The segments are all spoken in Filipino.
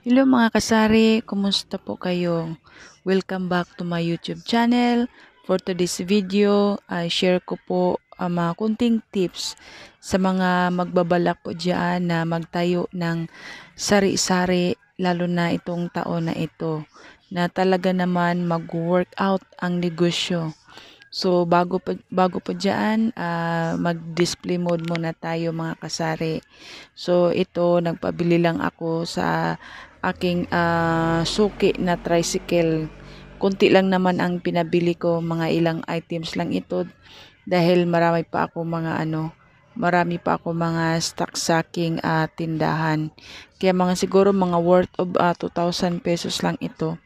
Hello mga kasari, kumusta po kayo? Welcome back to my YouTube channel. For today's video, ay share ko po ang mga kunting tips sa mga magbabalak po dyan na magtayo ng sari-sari, lalo na itong taon na ito, na talaga naman mag-workout ang negosyo. So bago po diyan, mag-display mode muna tayo mga kasari. So ito, nagpabili lang ako sa aking suki na tricycle. Kunti lang naman ang pinabili ko, mga ilang items lang ito dahil marami pa ako mga stock sa aking tindahan. Kaya siguro mga worth of 2,000 pesos lang ito.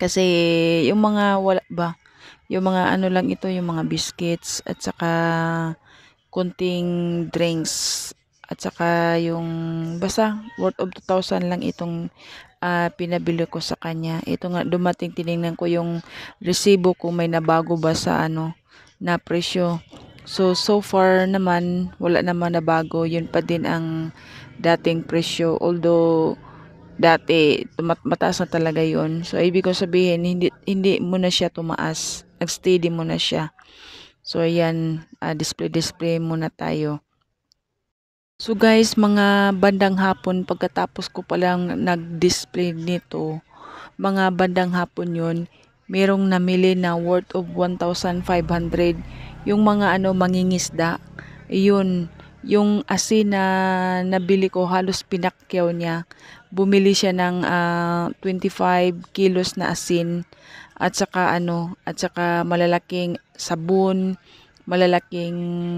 Kasi yung mga wala ba, yung mga ano lang ito, yung mga biscuits at saka konting drinks at saka yung basta worth of 2,000 lang itong pinabili ko sa kanya. Ito nga dumating, tiningnan ko yung resibo kung may nabago ba sa na presyo. So far naman wala naman nabago, yun pa din ang dating presyo, although dati mataas na talaga yon. So ibig ko sabihin hindi muna siya tumaas, nagsteady muna siya. So ayan, display muna tayo. So guys, mga bandang hapon pagkatapos ko palang nag-display nito, mga bandang hapon yon, merong namili na worth of 1,500. Yung mga mangingisda, yun, yung asin na nabili ko halos pinakyaw niya. Bumili siya ng 25 kilos na asin at saka malalaking sabon, malaking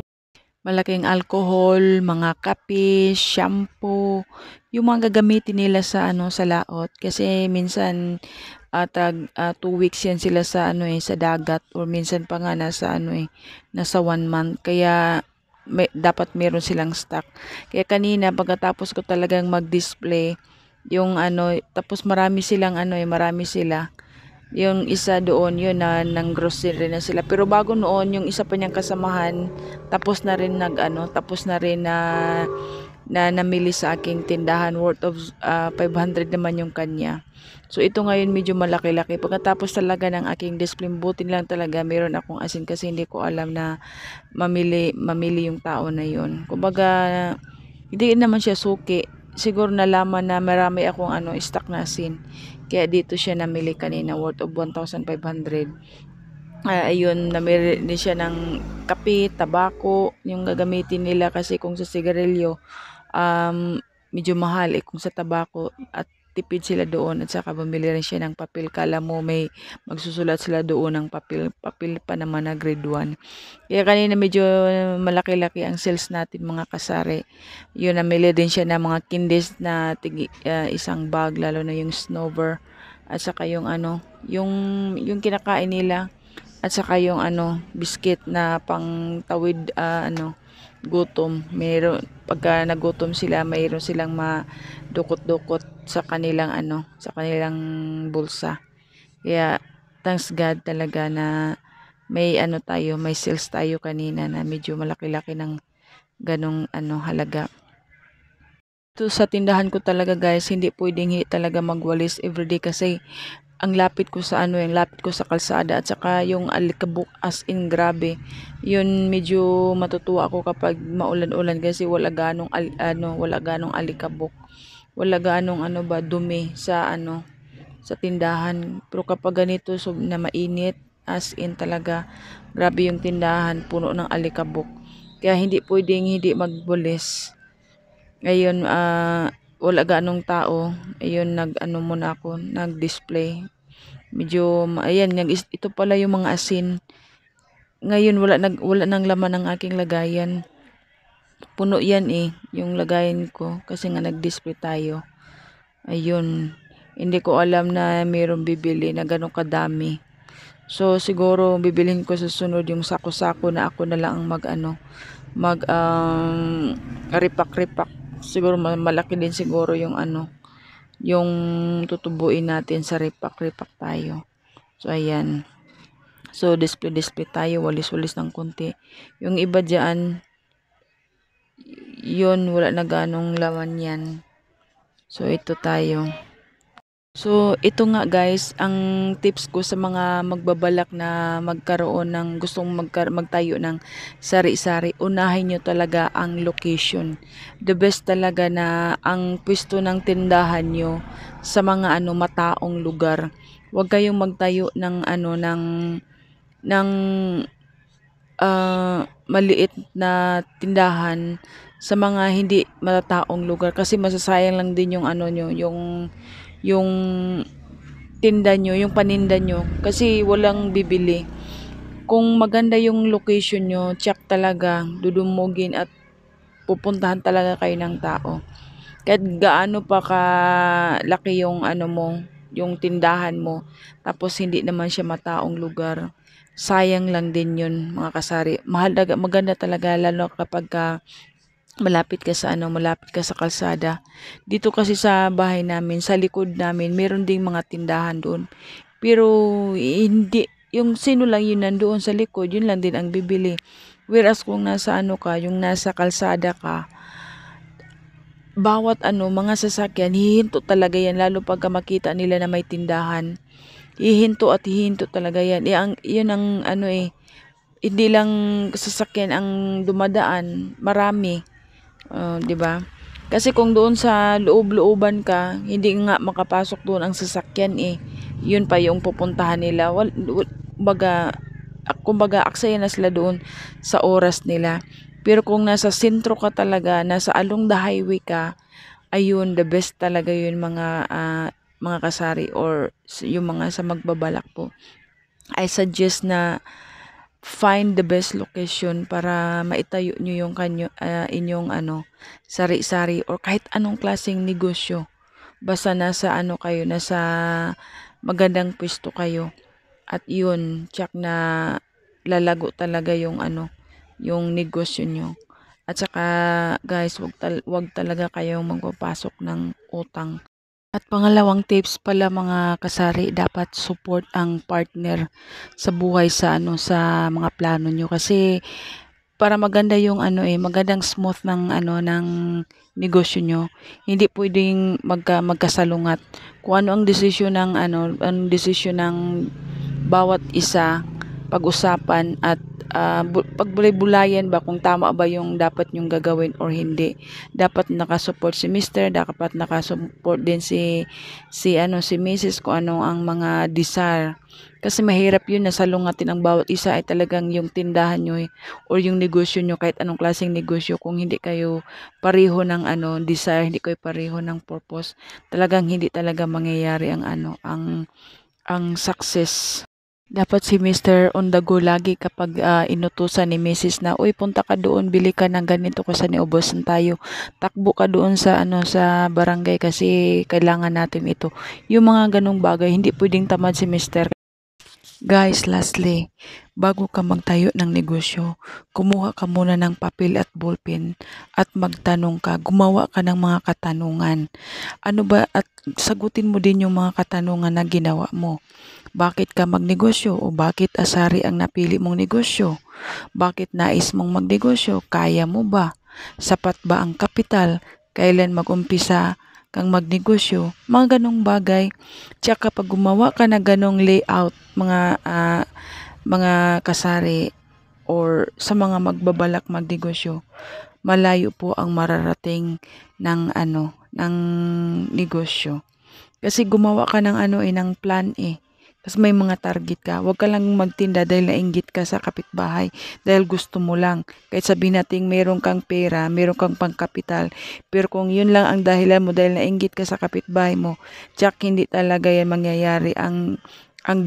alcohol, mga kape, shampoo, yung mga gagamitin nila sa sa laot kasi minsan 2 weeks yan sila sa sa dagat, or minsan pa nga nasa 1 month, kaya dapat meron silang stock. Kaya kanina pagkatapos ko talagang mag-display yung tapos marami sila. Yung isa doon, yun na ng grocery na sila. Pero bago noon, yung isa pa niyang kasamahan, tapos na rin na namili sa aking tindahan, worth of 500 naman yung kanya. So ito ngayon medyo malaki-laki. Pagkatapos talaga ng aking display, buti lang talaga meron akong asin kasi hindi ko alam na mamili yung tao na yun. Kumbaga, hindi naman siya suki. Siguro nalaman na marami akong stock na asin. Kaya dito siya namili kanina, worth of 1,500. Ayun, namili din siya ng kape, tabako, yung gagamitin nila kasi kung sa sigarilyo, medyo mahal kung sa tabako, at tipid sila doon, at saka bumili rin siya ng papel. Kala mo may magsusulat sila doon ng papel pa naman na grade 1. Kaya kanina medyo malaki-laki ang sales natin mga kasari. Yun, namili din siya ng mga candies na isang bag, lalo na yung Snover, at saka yung yung kinakain nila, at saka yung biscuit na pang tawid gutom. Meron pagka nagutom sila, mayroon silang madukot-dukot sa kanilang sa kanilang bulsa. Kaya thanks God talaga na may may sales tayo kanina na medyo malaki-laki ng ganong halaga. Ito sa tindahan ko talaga guys, hindi pwedeng talaga magwalis everyday kasi ang lapit ko sa yung lapit ko sa kalsada, at saka yung alikabok as in grabe. Yun, medyo matutuwa ako kapag maulan-ulan kasi wala ganong alikabok. Wala ganong dumi sa sa tindahan. Pero kapag ganito na mainit, as in talaga grabe yung tindahan, puno ng alikabok. Kaya hindi pwedeng hindi magbulis. Ngayon, wala ganong tao. Ayun, muna ako, nag-display. Medyo, ayan, ito pala yung mga asin. Ngayon, wala nang laman ng aking lagayan. Puno yan yung lagayan ko, kasi nga nag-display tayo. Ayun, hindi ko alam na mayroong bibili na ganong kadami. So, siguro, bibilhin ko sa sunod yung sako-sako na ako na lang ang ripak-ripak. Siguro malaki din siguro yung yung tutubuin natin sa ripak-ripak tayo. So ayan. So display tayo, walis-walis ng konti. Yung iba diyan, yun wala na ganong laman yan. So, ito tayo. So, ito nga guys, ang tips ko sa mga magbabalak na magkaroon ng gustong magtayo ng sari-sari, unahin nyo talaga ang location. The best talaga na ang pwesto ng tindahan nyo sa mga mataong lugar. Huwag kayong magtayo ng ng maliit na tindahan sa mga hindi matataong lugar kasi masasayang lang din yung nyo, yung tinda nyo, yung paninda nyo kasi walang bibili. Kung maganda yung location nyo, tiyak talaga dudumugin at pupuntahan talaga kayo ng tao. Kahit gaano pa kalaki yung mo, yung tindahan mo, tapos hindi naman siya mataong lugar. Sayang lang din yun, mga kasari. Maganda talaga lalo kapag malapit ka sa malapit ka sa kalsada. Dito kasi sa bahay namin, sa likod namin, meron ding mga tindahan doon. Pero hindi yung sino lang yun nandoon sa likod, yun lang din ang bibili. Whereas kung nasa ka, yung nasa kalsada ka, bawat mga sasakyan, hihinto talaga yan lalo pagka makita nila na may tindahan. Hihinto at hihinto talaga yan. Yun ang hindi lang sasakyan ang dumadaan, marami. 'Di ba? Kasi kung doon sa loob-looban ka, hindi nga makapasok doon ang sasakyan eh. 'Yun pa yung pupuntahan nila. Kumbaga aksaya na sila doon sa oras nila. Pero kung nasa sentro ka talaga, nasa along the highway ka, ayun the best talaga 'yun mga kasari or yung mga sa magbabalak po. I suggest na find the best location para maitayo nyo yung inyong sari-sari or kahit anong klaseng negosyo. Basta nasa kayo, nasa magandang pwesto kayo. At yun, tsak na lalago talaga yung yung negosyo nyo. At saka guys, wag talaga kayong magpapasok ng utang. At pangalawang tips pala mga kasari, dapat support ang partner sa buhay sa sa mga plano nyo kasi para maganda yung magandang smooth ng ng negosyo nyo. Hindi pwedeng magkasalungat. Kung ano ang desisyon ng ang desisyon ng bawat isa, pag-usapan at pagbulay-bulayan ba kung tama ba yung dapat nyong gagawin or hindi. Dapat nakasupport si Mister, dapat nakasupport din si Mrs. kung ano ang mga desire. Kasi mahirap yun na salungatin ang bawat isa ay talagang yung tindahan nyo or yung negosyo nyo, kahit anong klaseng negosyo, kung hindi kayo pareho ng desire, hindi kayo pareho ng purpose, talagang hindi talaga mangyayari ang ang success. Dapat si Mr. on the go lagi kapag inutusan ni Mrs. na, uy, punta ka doon, bili ka ng ganito kasi niubusan tayo. Takbo ka doon sa sa barangay kasi kailangan natin ito. Yung mga ganong bagay, hindi pwedeng tamad si Mr. Guys, lastly, bago ka magtayo ng negosyo, kumuha ka muna ng papel at ballpen at magtanong ka, gumawa ka ng mga katanungan. Ano ba at sagutin mo din yung mga katanungan na ginawa mo. Bakit ka magnegosyo o bakit asari ang napili mong negosyo? Bakit nais mong magnegosyo? Kaya mo ba? Sapat ba ang kapital? Kailan mag-umpisa kang magnegosyo? Mga ganong bagay. Tsaka pag gumawa ka na ganong layout, mga kasari or sa mga magbabalak magnegosyo, malayo po ang mararating ng ng negosyo. Kasi gumawa ka ng ng plan eh. Kasi may mga target ka. Huwag ka lang magtinda dahil nainggit ka sa kapitbahay. Dahil gusto mo lang. Kahit sabihin natin meron kang pera, meron kang pangkapital. Pero kung yun lang ang dahilan mo dahil nainggit ka sa kapitbahay mo, tsak hindi talaga yan mangyayari ang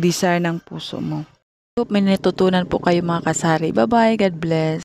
desire ng puso mo. Hope may natutunan po kayo mga kasari. Bye-bye. God bless.